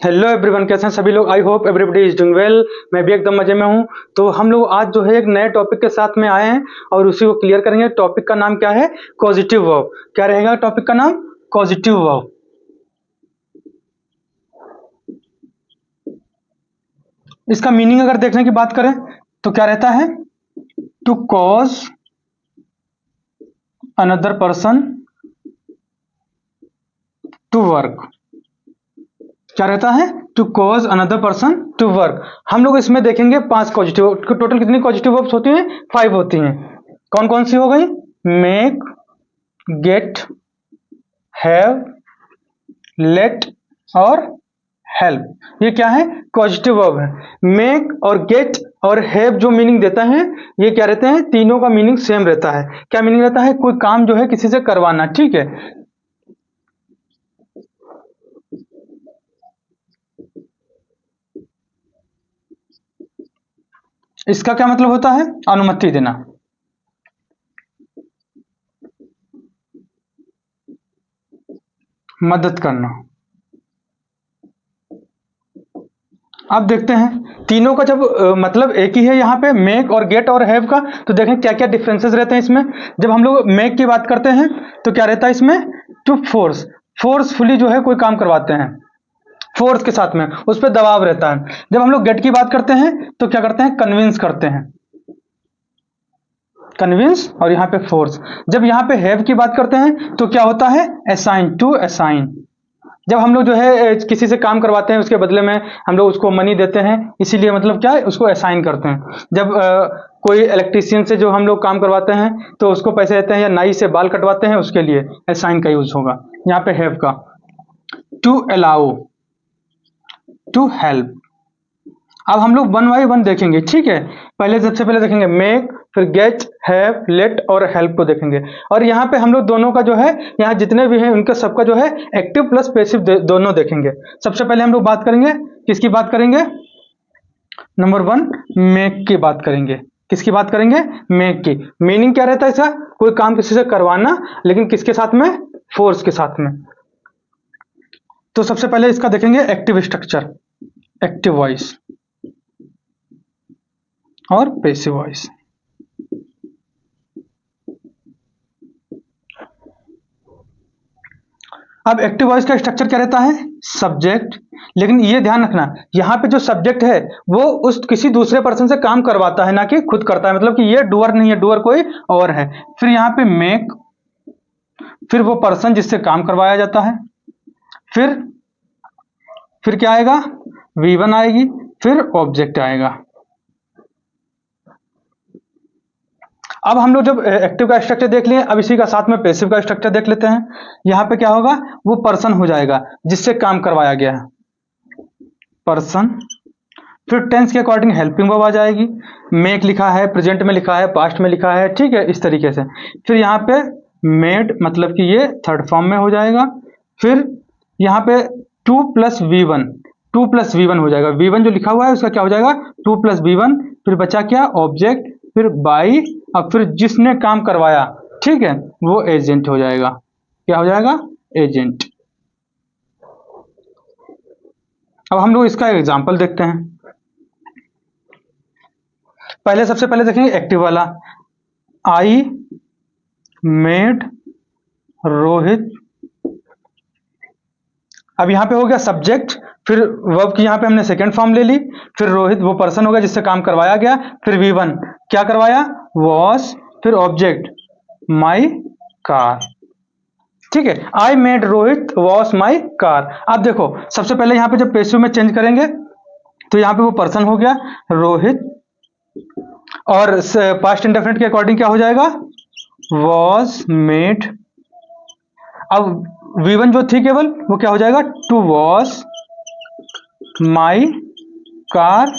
Hello everyone, कैसे हैं सभी लोग। I hope everybody is doing well. मैं भी एकदम मजे में हूं। तो हम लोग आज जो है एक नए टॉपिक के साथ में आए हैं और उसी को क्लियर करेंगे। टॉपिक का नाम क्या है? Positive verb. क्या रहेगा टॉपिक का नाम? Positive verb. इसका मीनिंग अगर देखने की बात करें तो क्या रहता है? To cause another person to work. क्या रहता है? To cause another person to work. हम लोग इसमें देखेंगे 5 पॉजिटिव। टोटल कितनी पॉजिटिव वर्ब्स होती हैं? 5 होती हैं। कौन कौन सी हो गई? मेक, गेट, हैव, लेट और हेल्प। ये क्या है? पॉजिटिव वर्ब है। मेक और गेट और हैव जो मीनिंग देता है, ये क्या रहते हैं? तीनों का मीनिंग सेम रहता है। क्या मीनिंग रहता है? कोई काम जो है किसी से करवाना। ठीक है, इसका क्या मतलब होता है? अनुमति देना, मदद करना। अब देखते हैं तीनों का जब मतलब एक ही है यहाँ पे, मेक और गेट और हैव का। तो देखें क्या क्या डिफरेंसेस रहते हैं इसमें। जब हम लोग मेक की बात करते हैं तो क्या रहता है इसमें? टू फोर्स, फोर्सफुली जो है कोई काम करवाते हैं, फोर्स के साथ में, उस पर दबाव रहता है। जब हम लोग गेट की बात करते हैं तो क्या करते हैं? कन्विंस करते हैं, कन्विंस और यहाँ पे फोर्स। जब यहाँ पे हैव की बात करते हैं तो क्या होता है? Assign, to assign. जब हम लोग जो है किसी से काम करवाते हैं, उसके बदले में हम लोग उसको मनी देते हैं, इसीलिए मतलब क्या है? उसको असाइन करते हैं। जब कोई इलेक्ट्रीशियन से जो हम लोग काम करवाते हैं तो उसको पैसे देते हैं, या नाई से बाल कटवाते हैं, उसके लिए असाइन का यूज होगा यहाँ पे हैव का। To allow, to help. अब हम लोग वन बाई वन देखेंगे, ठीक है। पहले सबसे पहले देखेंगे मेक, फिर गेट, हैव, लेट और हेल्प को देखेंगे। और यहाँ पे हम लोग दोनों का जो है, यहाँ जितने भी हैं उनका सबका जो है एक्टिव प्लस पैसिव दोनों देखेंगे। सबसे पहले हम लोग बात करेंगे, किसकी बात करेंगे? नंबर 1, मेक की बात करेंगे। किसकी बात करेंगे? मेक की। मीनिंग क्या रहता है इसका? कोई काम किसी से करवाना, लेकिन किसके साथ में? फोर्स के साथ में। तो सबसे पहले इसका देखेंगे एक्टिव स्ट्रक्चर, एक्टिव वॉइस और पैसिव वॉइस। अब एक्टिव वॉइस का स्ट्रक्चर क्या रहता है? सब्जेक्ट। लेकिन ये ध्यान रखना, यहाँ पे जो सब्जेक्ट है वो उस किसी दूसरे पर्सन से काम करवाता है, ना कि खुद करता है। मतलब कि ये डूअर नहीं है, डूअर कोई और है। फिर यहाँ पे मेक, फिर वो पर्सन जिससे काम करवाया जाता है, फिर क्या आएगा? V1 आएगी, फिर ऑब्जेक्ट आएगा। अब हम लोग जब एक्टिव का स्ट्रक्चर देख लिए, अब इसी का साथ में पैसिव का स्ट्रक्चर देख लेते हैं। यहाँ पे क्या होगा? वो पर्सन हो जाएगा जिससे काम करवाया गया है, पर्सन। फिर टेंस के अकॉर्डिंग हेल्पिंग वर्ब आ जाएगी। मेक लिखा है, प्रेजेंट में लिखा है, पास्ट में लिखा है, ठीक है, इस तरीके से। फिर यहाँ पे मेड, मतलब कि ये थर्ड फॉर्म में हो जाएगा। फिर यहाँ पे 2+V1, 2+V1 हो जाएगा। V1 जो लिखा हुआ है उसका क्या हो जाएगा? 2+V1। फिर बचा क्या? ऑब्जेक्ट, फिर बाई, और फिर जिसने काम करवाया, ठीक है, वो एजेंट हो जाएगा। क्या हो जाएगा? एजेंट। अब हम लोग इसका एग्जाम्पल देखते हैं। पहले सबसे पहले देखेंगे एक्टिव वाला। I made Rohit. अब यहाँ पे हो गया सब्जेक्ट, फिर वर्ब की यहाँ पे हमने सेकंड फॉर्म ले ली। फिर रोहित वो पर्सन हो गया जिससे काम करवाया गया। फिर V1 क्या करवाया? वॉश। फिर ऑब्जेक्ट माई कार, ठीक है। I made Rohit wash my car. अब देखो सबसे पहले यहाँ पे जब पैसिव में चेंज करेंगे तो यहाँ पे वो पर्सन हो गया रोहित, और पास्ट इंडेफिनिट के अकॉर्डिंग क्या हो जाएगा? Was made. अब V1 जो थी केवल, वो क्या हो जाएगा? To wash my car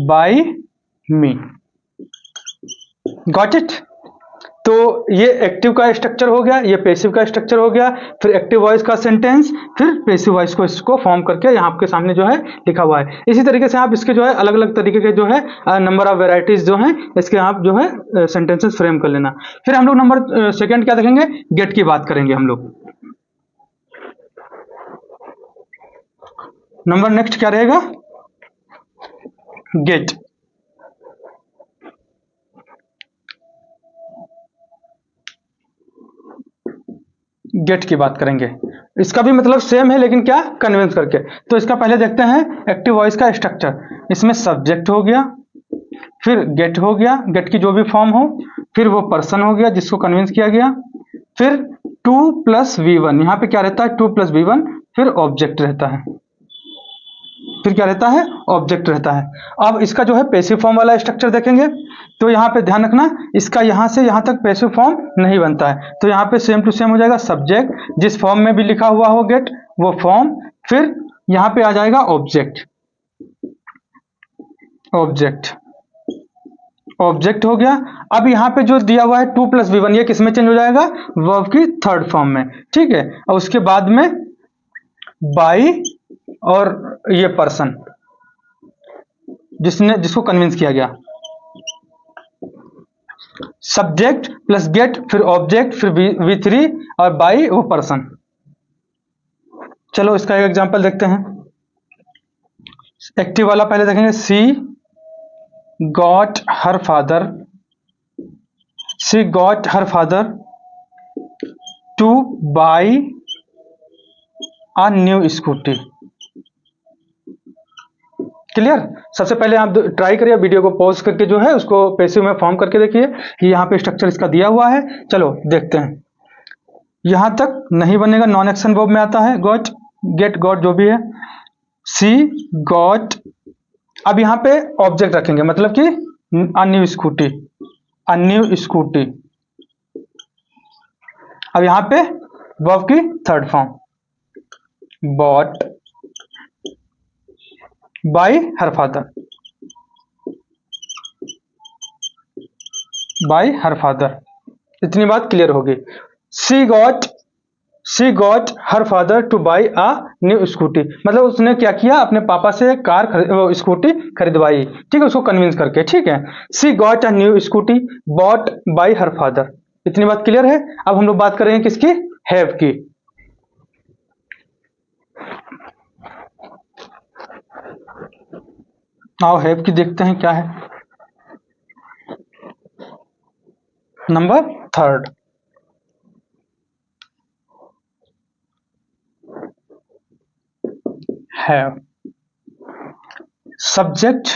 by me. Got it? तो ये एक्टिव का स्ट्रक्चर हो गया, ये पैसिव का स्ट्रक्चर हो गया। फिर एक्टिव वॉइस का सेंटेंस, फिर पैसिव वॉइस को इसको फॉर्म करके यहाँ आपके सामने जो है लिखा हुआ है। इसी तरीके से आप इसके जो है अलग अलग तरीके के जो है नंबर ऑफ वेराइटीज जो है इसके आप जो है सेंटेंसेस फ्रेम कर लेना। फिर हम लोग नंबर सेकेंड क्या देखेंगे? गेट की बात करेंगे हम लोग। नंबर नेक्स्ट क्या रहेगा, गेट। गेट की बात करेंगे, इसका भी मतलब सेम है लेकिन क्या, कन्विंस करके। तो इसका पहले देखते हैं एक्टिव वॉइस का स्ट्रक्चर। इसमें सब्जेक्ट हो गया, फिर गेट हो गया, गेट की जो भी फॉर्म हो, फिर वो पर्सन हो गया जिसको कन्विंस किया गया, फिर 2+v1, यहाँ पे क्या रहता है 2+v1, फिर ऑब्जेक्ट रहता है, फिर क्या रहता है, ऑब्जेक्ट रहता है। अब इसका जो है पैसिव फॉर्म वाला स्ट्रक्चर देखेंगे, तो यहाँ पे ध्यान रखना, इसका यहाँ से यहाँ तक पैसिव फॉर्म नहीं बनता है। तो यहाँ पे सेम टू सेम हो जाएगा, सब्जेक्ट जिस फॉर्म में भी लिखा हुआ हो गेट वो फॉर्म, फिर यहाँ पे आ जाएगा ऑब्जेक्ट, ऑब्जेक्ट ऑब्जेक्ट हो गया। अब यहाँ पे जो दिया हुआ है 2+v1, ये किस में चेंज हो जाएगा, वर्ब की थर्ड फॉर्म में, ठीक है। और उसके बाद में बाई और ये पर्सन जिसको कन्विंस किया गया, सब्जेक्ट प्लस गेट, फिर ऑब्जेक्ट, फिर v3 और बाई वो पर्सन। चलो इसका एक एग्जांपल देखते हैं। एक्टिव वाला पहले देखेंगे, she got her father, she got her father to buy a new scooty. Clear. सबसे पहले आप ट्राई करिए, वीडियो को पॉज करके जो है उसको पैसिव में फॉर्म करके देखिए कि यहाँ पे स्ट्रक्चर इसका दिया हुआ है। चलो देखते हैं, यहां तक नहीं बनेगा, नॉन एक्शन वर्ब में आता है, गॉट, गेट, गॉट जो भी है, सी गॉट। अब यहाँ पे ऑब्जेक्ट रखेंगे, मतलब कि अ न्यू स्कूटी, अ न्यू स्कूटी। अब यहाँ पे वर्ब की third form, bought by her father, bye her father. इतनी बात क्लियर होगी। She got her father to buy a new scooty, मतलब उसने क्या किया, अपने पापा से स्कूटी खरीदवाई, ठीक है, उसको कन्विंस करके, ठीक है। She got a new scooty bot by her father. इतनी बात क्लियर है। अब हम लोग बात करेंगे किसकी, हैव की। आओ हैव की देखते हैं क्या है, नंबर थर्ड। हैव, सब्जेक्ट,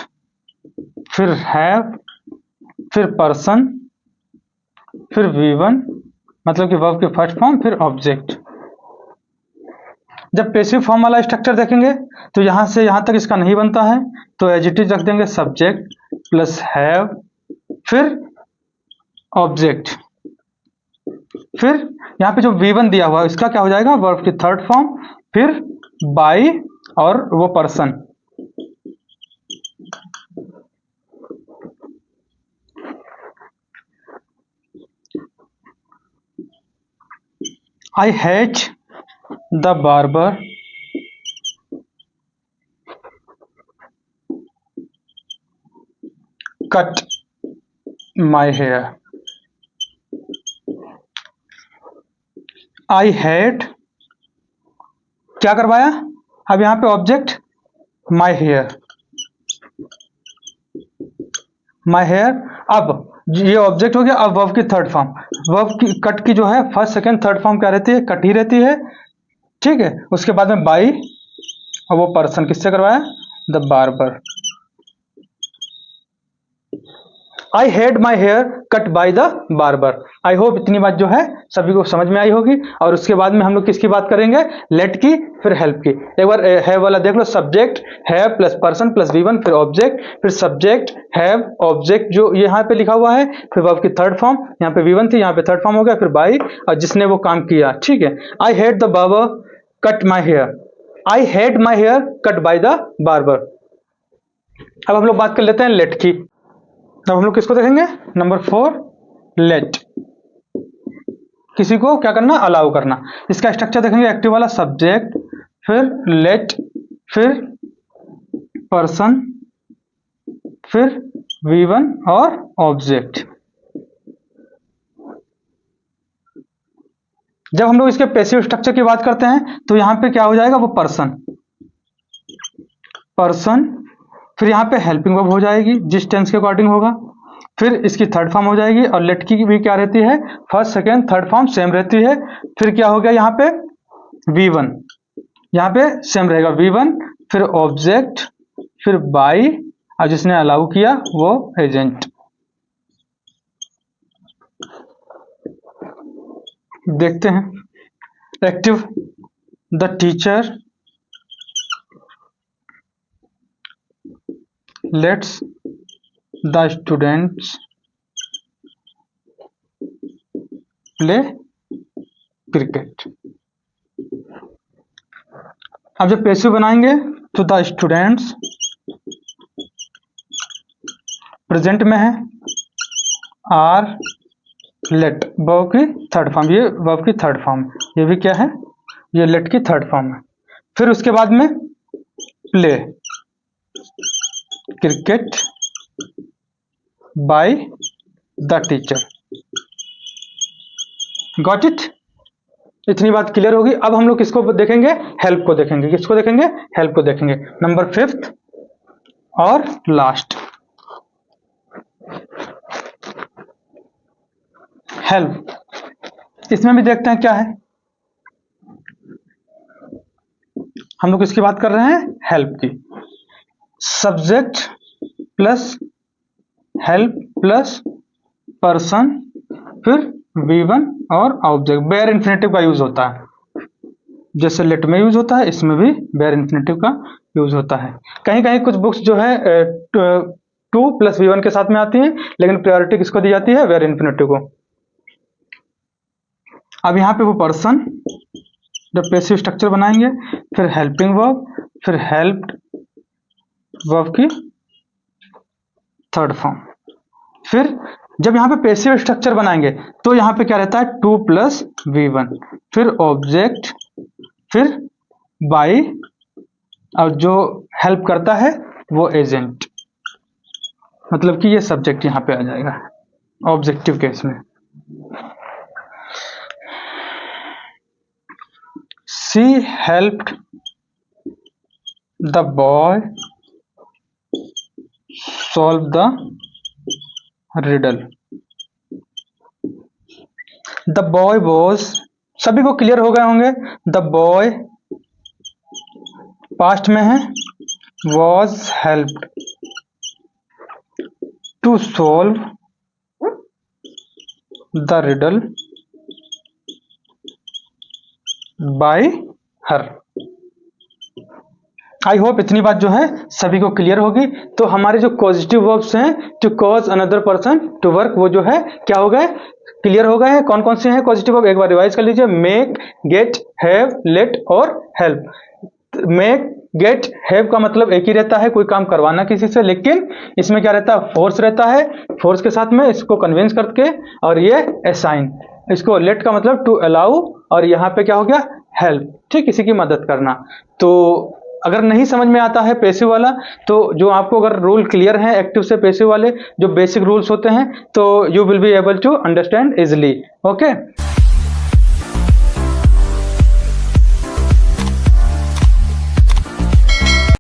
फिर हैव, फिर पर्सन, फिर v1 मतलब कि वर्ब की फर्स्ट फॉर्म, फिर ऑब्जेक्ट। जब पैसिव फॉर्म वाला स्ट्रक्चर देखेंगे तो यहां से यहां तक इसका नहीं बनता है, तो एज इट इज रख देंगे, सब्जेक्ट प्लस हैव, फिर ऑब्जेक्ट, फिर यहाँ पे जो v1 दिया हुआ है इसका क्या हो जाएगा, वर्ब की थर्ड फॉर्म, फिर बाई और वो person. I hate the barber cut my hair. I hate क्या करवाया, अब यहाँ पे object my hair, my hair। अब ये ऑब्जेक्ट हो गया। अब वर्ब की थर्ड फॉर्म, वर्ब की कट की जो है फर्स्ट सेकंड थर्ड फॉर्म क्या रहती है, कट ही रहती है, ठीक है। उसके बाद में बाई और वो पर्सन किससे करवाया, the barber. I had my hair cut by the barber. I hope इतनी बात जो है सभी को समझ में आई होगी। और उसके बाद में हम लोग किसकी बात करेंगे, लेट की, फिर हेल्प की। एक बार हैव वाला देख लो, subject have plus person plus v1, फिर ऑब्जेक्ट, फिर सब्जेक्ट हैव ऑब्जेक्ट जो यहाँ पे लिखा हुआ है, फिर वर्ब की थर्ड फॉर्म, यहाँ पे v1 थी, यहाँ पे थर्ड फॉर्म हो गया, फिर बाई और जिसने वो काम किया, ठीक है। I had the barber cut my hair, I had my hair cut by the barber. अब हम लोग बात कर लेते हैं लेट की। अब हम लोग किसको देखेंगे, नंबर 4, लेट, किसी को क्या करना, अलाउ करना। इसका स्ट्रक्चर देखेंगे, एक्टिव वाला सब्जेक्ट, फिर लेट, फिर पर्सन, फिर v1 और ऑब्जेक्ट। जब हम लोग इसके पैसिव स्ट्रक्चर की बात करते हैं तो यहां पे क्या हो जाएगा, वो पर्सन, पर्सन, फिर यहाँ पे हेल्पिंग वर्ब हो जाएगी जिस टेंस के अकॉर्डिंग होगा, फिर इसकी थर्ड फॉर्म हो जाएगी, और लेट की भी क्या रहती है, first second third form same रहती है। फिर क्या हो गया यहाँ पे V1, यहाँ पे सेम रहेगा V1, फिर ऑब्जेक्ट, फिर बाई, और जिसने अलाउ किया वो एजेंट। देखते हैं active, the teacher let's the students play cricket. अब जब पैसिव बनाएंगे तो द स्टूडेंट्स प्रेजेंट में है, आर लेट वर्ब की थर्ड फॉर्म, ये वर्ब की थर्ड फॉर्म, ये भी क्या है, ये लेट की थर्ड फॉर्म है। फिर उसके बाद में play cricket by the teacher. Got it? इतनी बात क्लियर होगी। अब हम लोग किसको देखेंगे, हेल्प को देखेंगे। किसको देखेंगे, हेल्प को देखेंगे। नंबर 5th और लास्ट, हेल्प। इसमें भी देखते हैं क्या है, हम लोग किसकी बात कर रहे हैं, हेल्प की। Subject plus help plus person, फिर V1 और ऑब्जेक्ट। बेयर इन्फिनेटिव का यूज होता है, जैसे लेट में यूज होता है, इसमें भी बेयर इन्फिनेटिव का यूज होता है। कहीं कहीं कुछ बुक्स जो है 2 + V1 के साथ में आती हैं, लेकिन प्रायोरिटी किसको दी जाती है, बेयर इन्फिनेटिव को। अब यहाँ पे वो पर्सन, जब पैसिव स्ट्रक्चर बनाएंगे, फिर हेल्पिंग वर्ब, फिर हेल्प्ड वर्ब की थर्ड फॉर्म। फिर जब यहाँ पे पैसिव स्ट्रक्चर बनाएंगे तो यहाँ पे क्या रहता है, 2 + V1, फिर ऑब्जेक्ट, फिर बाई, और जो हेल्प करता है वो एजेंट, मतलब कि ये सब्जेक्ट यहाँ पे आ जाएगा ऑब्जेक्टिव केस में। She helped the boy solve the riddle. The boy was, सभी को क्लियर हो गए होंगे। The boy पास्ट में है, was helped to solve the riddle by her. I hope इतनी बात जो है सभी को क्लियर होगी। तो हमारे जो पॉजिटिव वर्ब्स हैं, to cause another person to work, वो जो है क्या हो गए, क्लियर हो गए हैं। कौन कौन से हैं पॉजिटिव वर्ब, एक बार रिवाइज कर लीजिए। मेक, गेट, हैव, लेट और हेल्प। मेक, गेट, हैव का मतलब एक ही रहता है, कोई काम करवाना किसी से, लेकिन इसमें क्या रहता है, फोर्स रहता है। फोर्स के साथ में इसको कन्विंस करके, और ये असाइन। इसको लेट का मतलब टू अलाउ, और यहाँ पे क्या हो गया, हेल्प, ठीक, किसी की मदद करना। तो अगर नहीं समझ में आता है पैसिव वाला, तो जो आपको अगर रूल क्लियर है एक्टिव से पैसिव वाले, जो बेसिक रूल्स होते हैं, तो you will be able to understand easily. Okay.